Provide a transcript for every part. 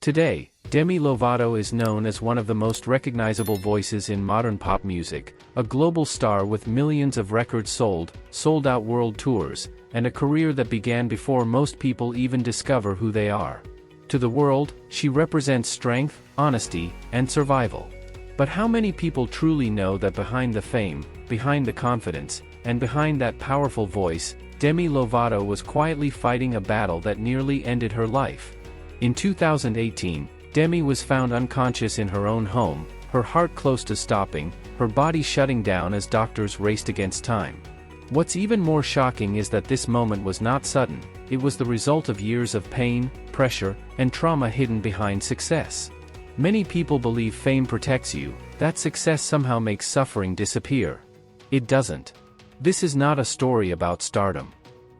Today, Demi Lovato is known as one of the most recognizable voices in modern pop music, a global star with millions of records sold, sold-out world tours, and a career that began before most people even discover who they are. To the world, she represents strength, honesty, and survival. But how many people truly know that behind the fame, behind the confidence, and behind that powerful voice, Demi Lovato was quietly fighting a battle that nearly ended her life? In 2018, Demi was found unconscious in her own home, her heart close to stopping, her body shutting down as doctors raced against time. What's even more shocking is that this moment was not sudden, it was the result of years of pain, pressure, and trauma hidden behind success. Many people believe fame protects you, that success somehow makes suffering disappear. It doesn't. This is not a story about stardom.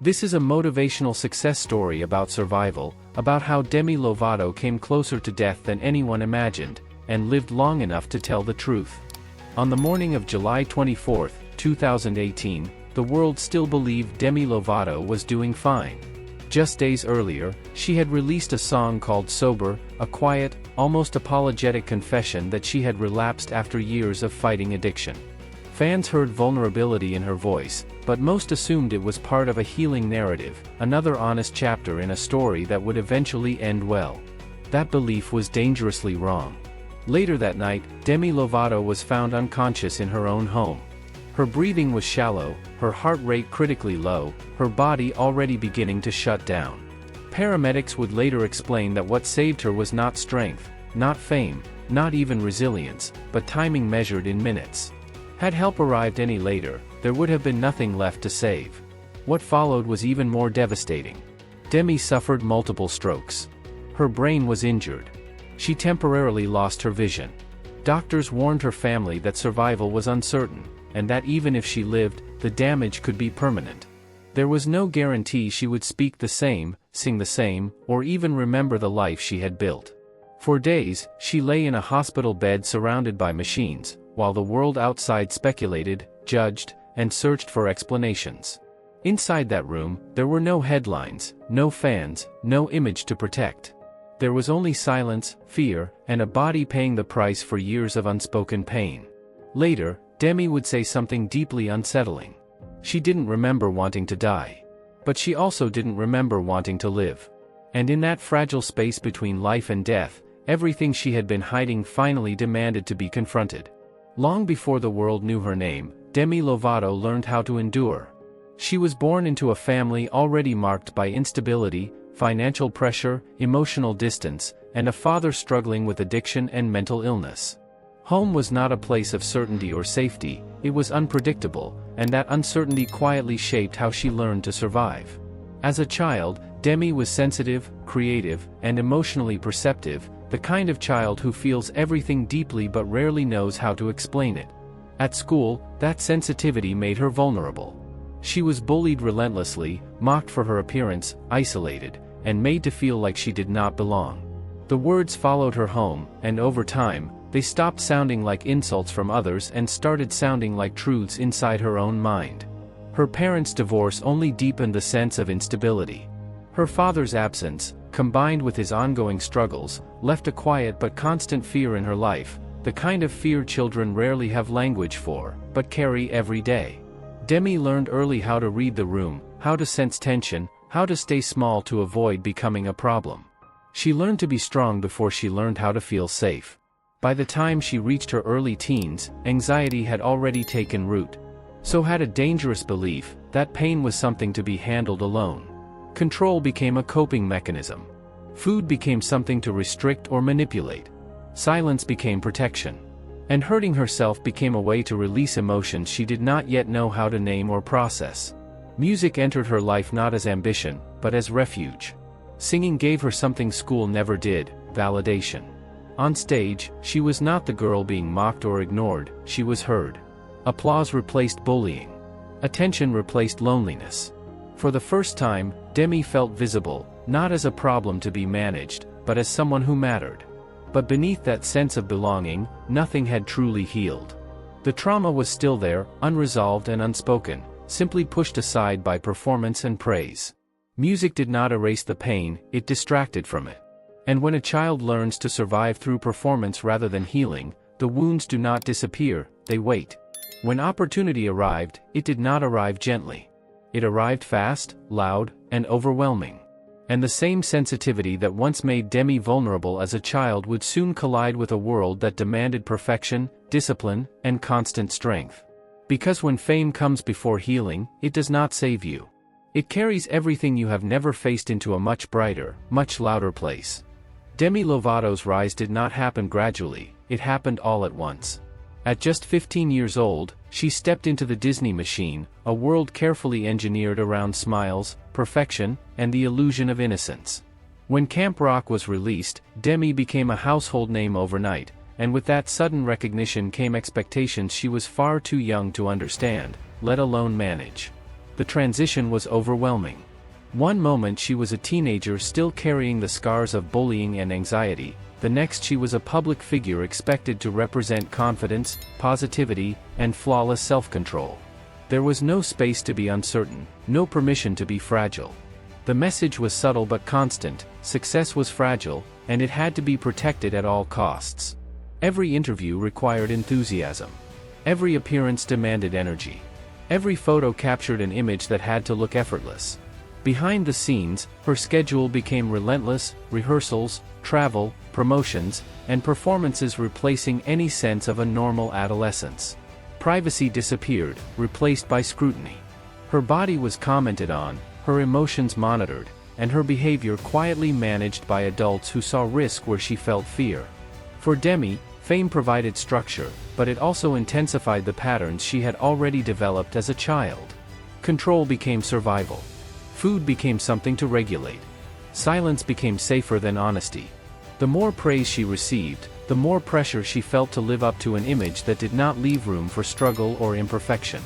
This is a motivational success story about survival, about how Demi Lovato came closer to death than anyone imagined, and lived long enough to tell the truth. On the morning of July 24, 2018, the world still believed Demi Lovato was doing fine. Just days earlier, she had released a song called Sober, a quiet, almost apologetic confession that she had relapsed after years of fighting addiction. Fans heard vulnerability in her voice, but most assumed it was part of a healing narrative, another honest chapter in a story that would eventually end well. That belief was dangerously wrong. Later that night, Demi Lovato was found unconscious in her own home. Her breathing was shallow, her heart rate critically low, her body already beginning to shut down. Paramedics would later explain that what saved her was not strength, not fame, not even resilience, but timing measured in minutes. Had help arrived any later, there would have been nothing left to save. What followed was even more devastating. Demi suffered multiple strokes. Her brain was injured. She temporarily lost her vision. Doctors warned her family that survival was uncertain, and that even if she lived, the damage could be permanent. There was no guarantee she would speak the same, sing the same, or even remember the life she had built. For days, she lay in a hospital bed surrounded by machines, while the world outside speculated, judged, and searched for explanations. Inside that room, there were no headlines, no fans, no image to protect. There was only silence, fear, and a body paying the price for years of unspoken pain. Later, Demi would say something deeply unsettling. She didn't remember wanting to die. But she also didn't remember wanting to live. And in that fragile space between life and death, everything she had been hiding finally demanded to be confronted. Long before the world knew her name, Demi Lovato learned how to endure. She was born into a family already marked by instability, financial pressure, emotional distance, and a father struggling with addiction and mental illness. Home was not a place of certainty or safety, it was unpredictable, and that uncertainty quietly shaped how she learned to survive. As a child, Demi was sensitive, creative, and emotionally perceptive, the kind of child who feels everything deeply but rarely knows how to explain it. At school, that sensitivity made her vulnerable. She was bullied relentlessly, mocked for her appearance, isolated, and made to feel like she did not belong. The words followed her home, and over time, they stopped sounding like insults from others and started sounding like truths inside her own mind. Her parents' divorce only deepened the sense of instability. Her father's absence, combined with his ongoing struggles, left a quiet but constant fear in her life, the kind of fear children rarely have language for, but carry every day. Demi learned early how to read the room, how to sense tension, how to stay small to avoid becoming a problem. She learned to be strong before she learned how to feel safe. By the time she reached her early teens, anxiety had already taken root. So had a dangerous belief that pain was something to be handled alone. Control became a coping mechanism. Food became something to restrict or manipulate. Silence became protection. And hurting herself became a way to release emotions she did not yet know how to name or process. Music entered her life not as ambition, but as refuge. Singing gave her something school never did, validation. On stage, she was not the girl being mocked or ignored, she was heard. Applause replaced bullying. Attention replaced loneliness. For the first time, Demi felt visible, not as a problem to be managed, but as someone who mattered. But beneath that sense of belonging, nothing had truly healed. The trauma was still there, unresolved and unspoken, simply pushed aside by performance and praise. Music did not erase the pain, it distracted from it. And when a child learns to survive through performance rather than healing, the wounds do not disappear, they wait. When opportunity arrived, it did not arrive gently. It arrived fast, loud, and overwhelming. And the same sensitivity that once made Demi vulnerable as a child would soon collide with a world that demanded perfection, discipline, and constant strength. Because when fame comes before healing, it does not save you. It carries everything you have never faced into a much brighter, much louder place. Demi Lovato's rise did not happen gradually, it happened all at once. At just 15 years old, she stepped into the Disney machine, a world carefully engineered around smiles, perfection, and the illusion of innocence. When Camp Rock was released, Demi became a household name overnight, and with that sudden recognition came expectations she was far too young to understand, let alone manage. The transition was overwhelming. One moment she was a teenager still carrying the scars of bullying and anxiety, the next she was a public figure expected to represent confidence, positivity, and flawless self-control. There was no space to be uncertain, no permission to be fragile. The message was subtle but constant: success was fragile, and it had to be protected at all costs. Every interview required enthusiasm. Every appearance demanded energy. Every photo captured an image that had to look effortless. Behind the scenes, her schedule became relentless: rehearsals, travel, promotions, and performances replacing any sense of a normal adolescence. Privacy disappeared, replaced by scrutiny. Her body was commented on, her emotions monitored, and her behavior quietly managed by adults who saw risk where she felt fear. For Demi, fame provided structure, but it also intensified the patterns she had already developed as a child. Control became survival. Food became something to regulate. Silence became safer than honesty. The more praise she received, the more pressure she felt to live up to an image that did not leave room for struggle or imperfection.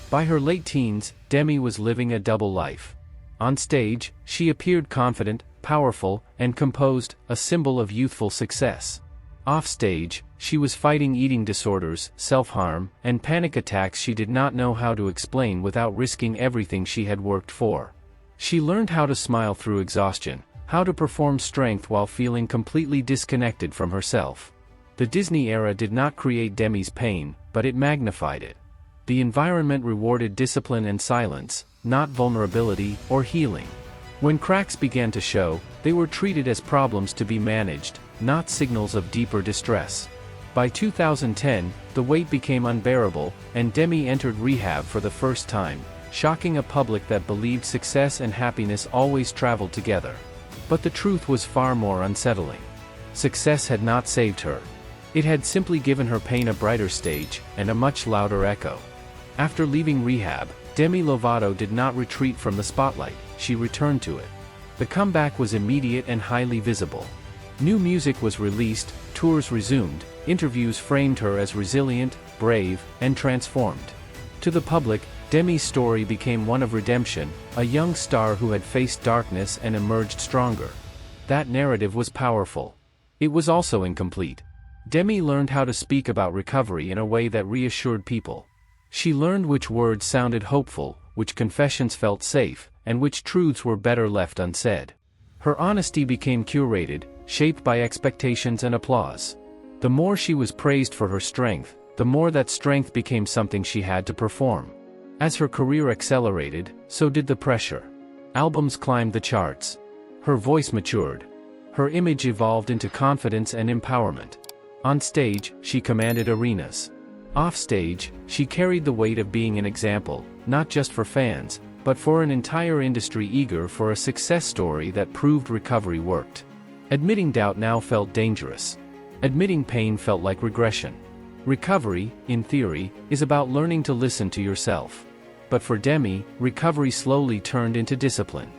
By her late teens, Demi was living a double life. On stage, she appeared confident, powerful, and composed, a symbol of youthful success. Off stage, she was fighting eating disorders, self-harm, and panic attacks she did not know how to explain without risking everything she had worked for. She learned how to smile through exhaustion, how to perform strength while feeling completely disconnected from herself. The Disney era did not create Demi's pain, but it magnified it. The environment rewarded discipline and silence, not vulnerability or healing. When cracks began to show, they were treated as problems to be managed, not signals of deeper distress. By 2010, the weight became unbearable, and Demi entered rehab for the first time, shocking a public that believed success and happiness always traveled together. But the truth was far more unsettling. Success had not saved her. It had simply given her pain a brighter stage, and a much louder echo. After leaving rehab, Demi Lovato did not retreat from the spotlight, she returned to it. The comeback was immediate and highly visible. New music was released, tours resumed, interviews framed her as resilient, brave, and transformed. To the public, Demi's story became one of redemption, a young star who had faced darkness and emerged stronger. That narrative was powerful. It was also incomplete. Demi learned how to speak about recovery in a way that reassured people. She learned which words sounded hopeful, which confessions felt safe, and which truths were better left unsaid. Her honesty became curated, shaped by expectations and applause. The more she was praised for her strength, the more that strength became something she had to perform. As her career accelerated, so did the pressure. Albums climbed the charts. Her voice matured. Her image evolved into confidence and empowerment. On stage, she commanded arenas. Off stage, she carried the weight of being an example, not just for fans, but for an entire industry eager for a success story that proved recovery worked. Admitting doubt now felt dangerous. Admitting pain felt like regression. Recovery, in theory, is about learning to listen to yourself. But for Demi, recovery slowly turned into discipline.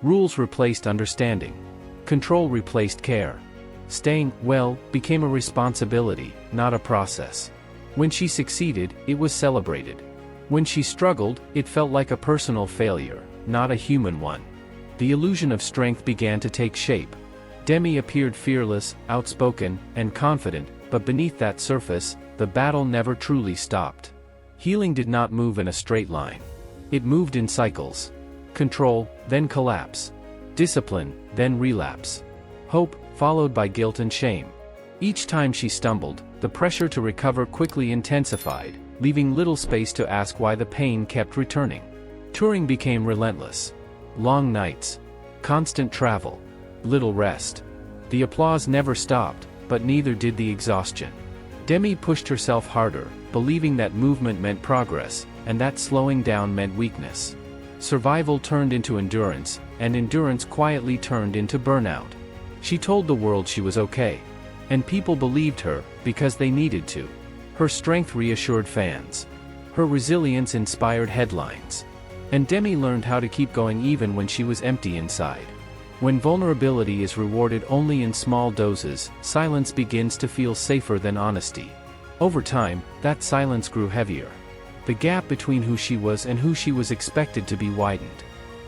Rules replaced understanding. Control replaced care. Staying well became a responsibility, not a process. When she succeeded, it was celebrated. When she struggled, it felt like a personal failure, not a human one. The illusion of strength began to take shape. Demi appeared fearless, outspoken, and confident, but beneath that surface, the battle never truly stopped. Healing did not move in a straight line. It moved in cycles. Control, then collapse. Discipline, then relapse. Hope, followed by guilt and shame. Each time she stumbled, the pressure to recover quickly intensified, leaving little space to ask why the pain kept returning. Touring became relentless. Long nights. Constant travel. Little rest. The applause never stopped, but neither did the exhaustion. Demi pushed herself harder, believing that movement meant progress, and that slowing down meant weakness. Survival turned into endurance, and endurance quietly turned into burnout. She told the world she was okay. And people believed her, because they needed to. Her strength reassured fans. Her resilience inspired headlines. And Demi learned how to keep going even when she was empty inside. When vulnerability is rewarded only in small doses, silence begins to feel safer than honesty. Over time, that silence grew heavier. The gap between who she was and who she was expected to be widened.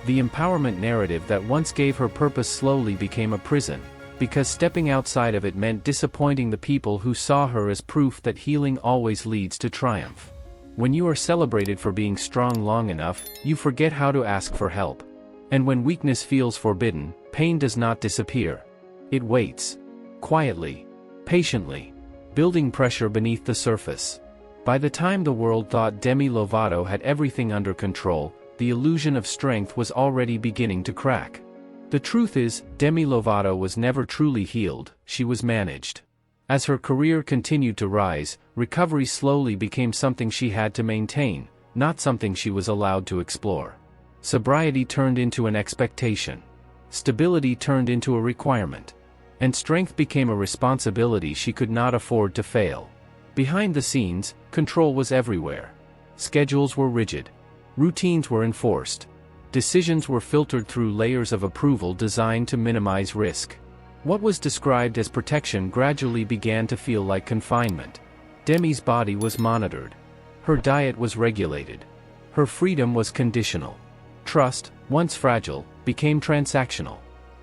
The empowerment narrative that once gave her purpose slowly became a prison, because stepping outside of it meant disappointing the people who saw her as proof that healing always leads to triumph. When you are celebrated for being strong long enough, you forget how to ask for help. And when weakness feels forbidden, pain does not disappear. It waits. Quietly. Patiently. Building pressure beneath the surface. By the time the world thought Demi Lovato had everything under control, the illusion of strength was already beginning to crack. The truth is, Demi Lovato was never truly healed, she was managed. As her career continued to rise, recovery slowly became something she had to maintain, not something she was allowed to explore. Sobriety turned into an expectation. Stability turned into a requirement. And strength became a responsibility she could not afford to fail. Behind the scenes, control was everywhere. Schedules were rigid. Routines were enforced. Decisions were filtered through layers of approval designed to minimize risk. What was described as protection gradually began to feel like confinement. Demi's body was monitored. Her diet was regulated. Her freedom was conditional. Trust, once fragile, became transactional.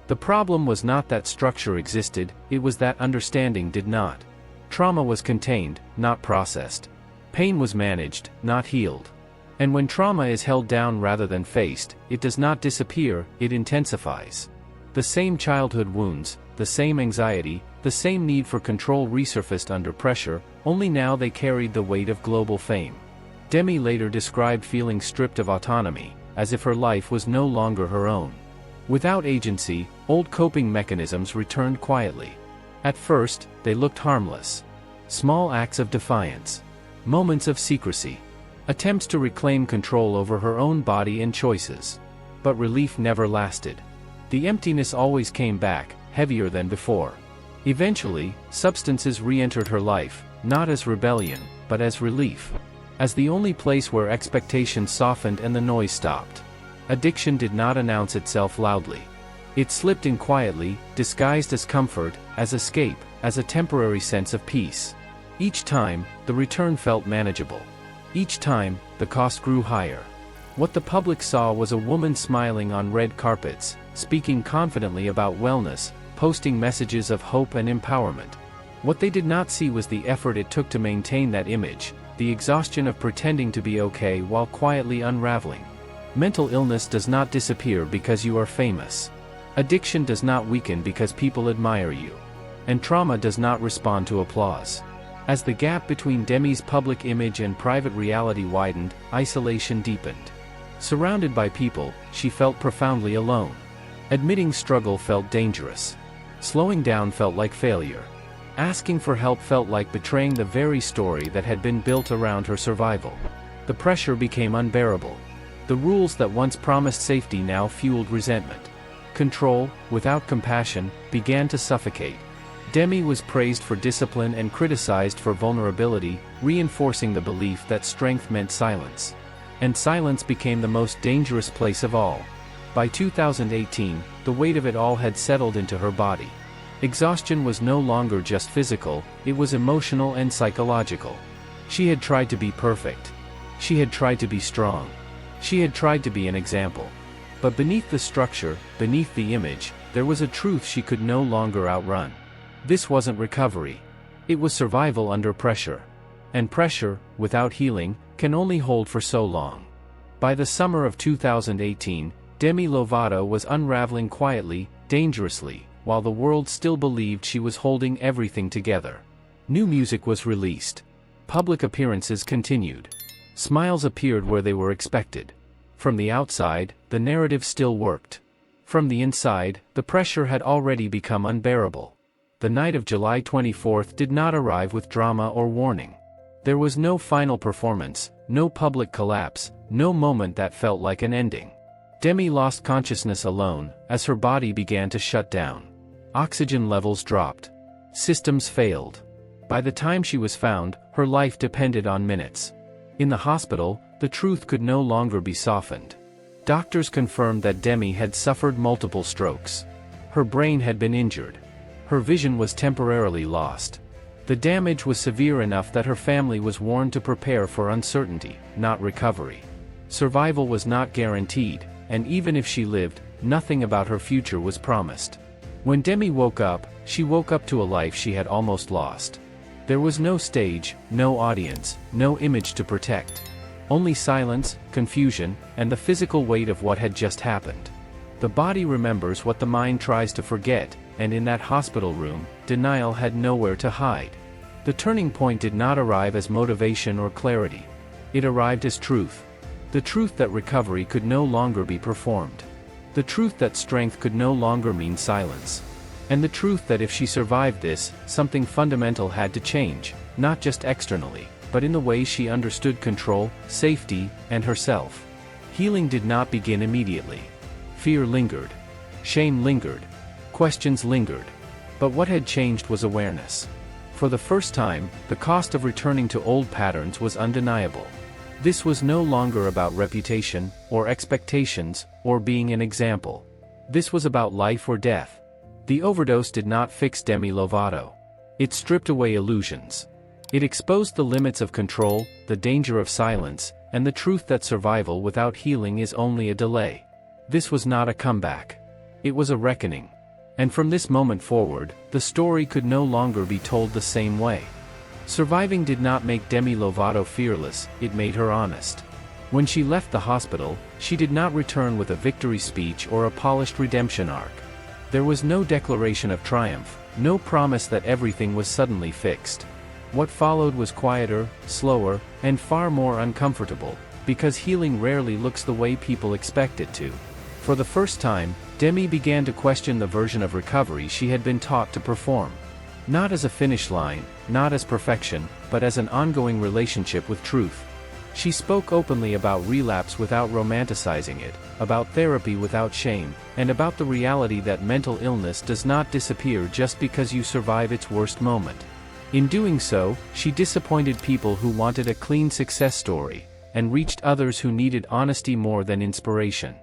The problem was not that structure existed, it was that understanding did not. Trauma was contained, not processed. Pain was managed, not healed. And when trauma is held down rather than faced, it does not disappear, it intensifies. The same childhood wounds, the same anxiety, the same need for control resurfaced under pressure, only now they carried the weight of global fame. Demi later described feeling stripped of autonomy, as if her life was no longer her own. Without agency, old coping mechanisms returned quietly. At first, they looked harmless. Small acts of defiance. Moments of secrecy. Attempts to reclaim control over her own body and choices. But relief never lasted. The emptiness always came back, heavier than before. Eventually, substances re-entered her life, not as rebellion, but as relief. As the only place where expectations softened and the noise stopped. Addiction did not announce itself loudly. It slipped in quietly, disguised as comfort, as escape, as a temporary sense of peace. Each time, the return felt manageable. Each time, the cost grew higher. What the public saw was a woman smiling on red carpets, speaking confidently about wellness, posting messages of hope and empowerment. What they did not see was the effort it took to maintain that image, the exhaustion of pretending to be okay while quietly unraveling. Mental illness does not disappear because you are famous. Addiction does not weaken because people admire you. And trauma does not respond to applause. As the gap between Demi's public image and private reality widened, isolation deepened. Surrounded by people, she felt profoundly alone. Admitting struggle felt dangerous. Slowing down felt like failure. Asking for help felt like betraying the very story that had been built around her survival. The pressure became unbearable. The rules that once promised safety now fueled resentment. Control, without compassion, began to suffocate. Demi was praised for discipline and criticized for vulnerability, reinforcing the belief that strength meant silence. And silence became the most dangerous place of all. By 2018, the weight of it all had settled into her body. Exhaustion was no longer just physical, it was emotional and psychological. She had tried to be perfect. She had tried to be strong. She had tried to be an example. But beneath the structure, beneath the image, there was a truth she could no longer outrun. This wasn't recovery. It was survival under pressure. And pressure, without healing, can only hold for so long. By the summer of 2018, Demi Lovato was unraveling quietly, dangerously, while the world still believed she was holding everything together. New music was released. Public appearances continued. Smiles appeared where they were expected. From the outside, the narrative still worked. From the inside, the pressure had already become unbearable. The night of July 24th did not arrive with drama or warning. There was no final performance, no public collapse, no moment that felt like an ending. Demi lost consciousness alone, as her body began to shut down. Oxygen levels dropped. Systems failed. By the time she was found, her life depended on minutes. In the hospital, the truth could no longer be softened. Doctors confirmed that Demi had suffered multiple strokes. Her brain had been injured. Her vision was temporarily lost. The damage was severe enough that her family was warned to prepare for uncertainty, not recovery. Survival was not guaranteed, and even if she lived, nothing about her future was promised. When Demi woke up, she woke up to a life she had almost lost. There was no stage, no audience, no image to protect. Only silence, confusion, and the physical weight of what had just happened. The body remembers what the mind tries to forget, and in that hospital room, denial had nowhere to hide. The turning point did not arrive as motivation or clarity. It arrived as truth. The truth that recovery could no longer be performed. The truth that strength could no longer mean silence. And the truth that if she survived this, something fundamental had to change, not just externally, but in the way she understood control, safety, and herself. Healing did not begin immediately. Fear lingered. Shame lingered. Questions lingered. But what had changed was awareness. For the first time, the cost of returning to old patterns was undeniable. This was no longer about reputation, or expectations, or being an example. This was about life or death. The overdose did not fix Demi Lovato. It stripped away illusions. It exposed the limits of control, the danger of silence, and the truth that survival without healing is only a delay. This was not a comeback. It was a reckoning. And from this moment forward, the story could no longer be told the same way. Surviving did not make Demi Lovato fearless, it made her honest. When she left the hospital, she did not return with a victory speech or a polished redemption arc. There was no declaration of triumph, no promise that everything was suddenly fixed. What followed was quieter, slower, and far more uncomfortable, because healing rarely looks the way people expect it to. For the first time, Demi began to question the version of recovery she had been taught to perform. Not as a finish line, not as perfection, but as an ongoing relationship with truth. She spoke openly about relapse without romanticizing it, about therapy without shame, and about the reality that mental illness does not disappear just because you survive its worst moment. In doing so, she disappointed people who wanted a clean success story, and reached others who needed honesty more than inspiration.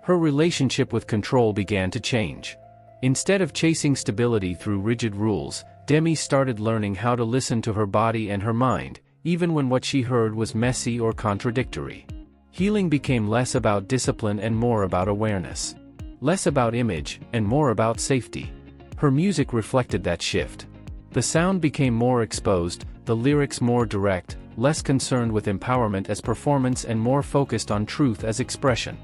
Her relationship with control began to change. Instead of chasing stability through rigid rules, Demi started learning how to listen to her body and her mind, even when what she heard was messy or contradictory. Healing became less about discipline and more about awareness. Less about image, and more about safety. Her music reflected that shift. The sound became more exposed, the lyrics more direct, less concerned with empowerment as performance and more focused on truth as expression.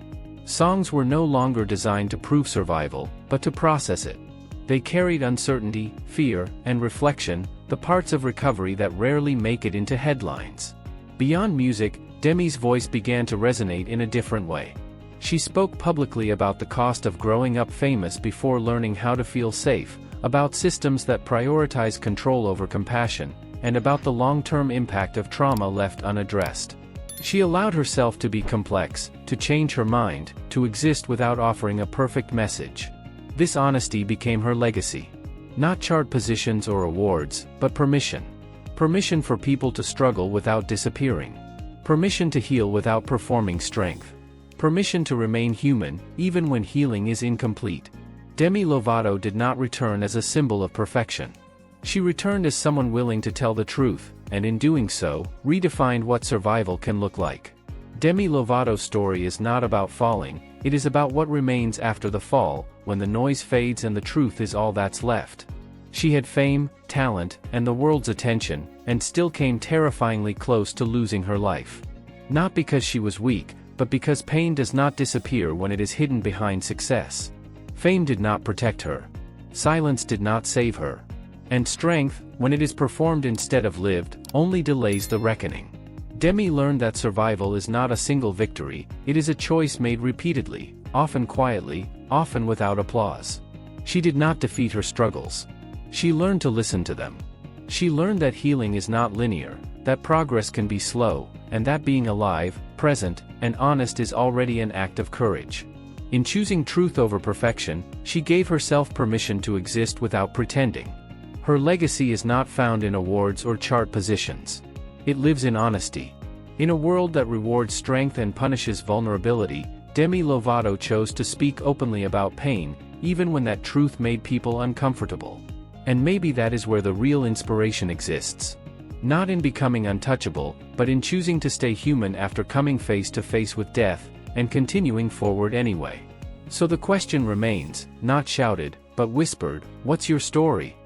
Songs were no longer designed to prove survival, but to process it. They carried uncertainty, fear, and reflection, the parts of recovery that rarely make it into headlines. Beyond music, Demi's voice began to resonate in a different way. She spoke publicly about the cost of growing up famous before learning how to feel safe, about systems that prioritize control over compassion, and about the long-term impact of trauma left unaddressed. She allowed herself to be complex, to change her mind, to exist without offering a perfect message. This honesty became her legacy. Not chart positions or awards, but permission. Permission for people to struggle without disappearing. Permission to heal without performing strength. Permission to remain human, even when healing is incomplete. Demi Lovato did not return as a symbol of perfection. She returned as someone willing to tell the truth, and in doing so, redefined what survival can look like. Demi Lovato's story is not about falling, it is about what remains after the fall, when the noise fades and the truth is all that's left. She had fame, talent, and the world's attention, and still came terrifyingly close to losing her life. Not because she was weak, but because pain does not disappear when it is hidden behind success. Fame did not protect her. silence did not save her. And strength, when it is performed instead of lived, only delays the reckoning. Demi learned that survival is not a single victory, it is a choice made repeatedly, often quietly, often without applause. She did not defeat her struggles. She learned to listen to them. She learned that healing is not linear, that progress can be slow, and that being alive, present, and honest is already an act of courage. In choosing truth over perfection, she gave herself permission to exist without pretending. Her legacy is not found in awards or chart positions. It lives in honesty. In a world that rewards strength and punishes vulnerability, Demi Lovato chose to speak openly about pain, even when that truth made people uncomfortable. And maybe that is where the real inspiration exists. Not in becoming untouchable, but in choosing to stay human after coming face to face with death, and continuing forward anyway. So the question remains, not shouted, but whispered, what's your story?